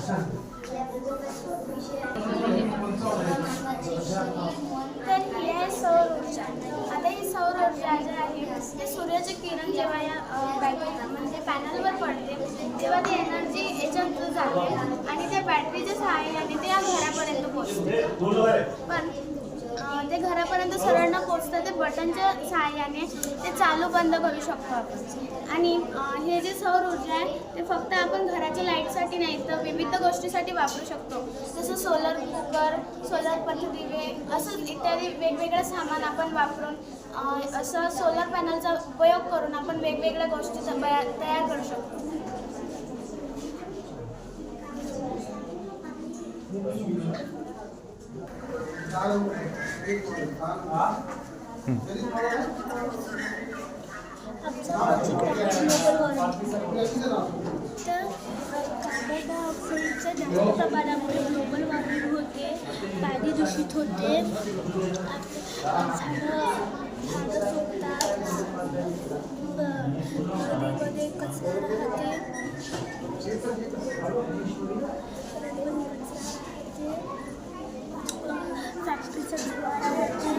तर ही आहे सौर ऊर्जा. आता ही सौर ऊर्जा जी आहे ते सूर्याचे किरण जेव्हा या बॅटरी म्हणजे पॅनलवर पडते तेव्हा ती एनर्जी याच्यात जाते आणि त्या बॅटरीच्या सहाय्याने ते या घरापर्यंत पोहोचते. पण ते घरापर्यंत सरळ न पोचता ते बटनच्या सहाय्याने ते चालू बंद करू शकतो आपण. आणि हे जे सौर ऊर्जा आहे ते फक्त आपण घराच्या लाईटसाठी नाही तर विविध गोष्टीसाठी वापरू शकतो. जसं सोलर कुकर, सोलर पथदिवे असं इत्यादी वेगवेगळं सामान आपण वापरून असं सोलर पॅनलचा उपयोग करून आपण वेगवेगळ्या गोष्टी तयार करू शकतो. तर कार्बन डायऑक्साईडच्या जास्त प्रमाणामुळे ग्लोबल वॉर्मिंग होते, पाणी दूषित होते, झाडं सुकतात, नदीमध्ये कचरा राहते, फॅक्टरीचा धुवारा राहते.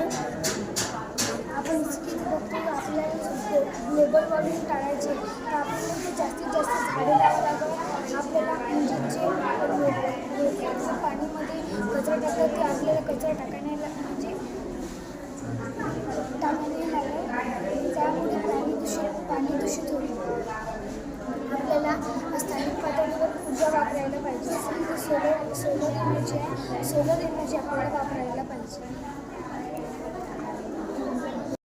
आपण बघतो आपल्याला ग्लोबल वॉर्मिंग टाळायचे तर आपल्याला ते जास्तीत जास्त झाडे लावायला लागतात. आपल्याला म्हणजे जे पाणीमध्ये कचरा टाकतात ते आपल्याला कचरा टाकायला म्हणजे टाकायला लागेल. त्यामुळे पाणी दूषित होईल. आपल्याला स्थानिक पातळीवर ऊर्जा वापरायला पाहिजे. सोलर एनर्जी आपल्याला वापरायला पाहिजे.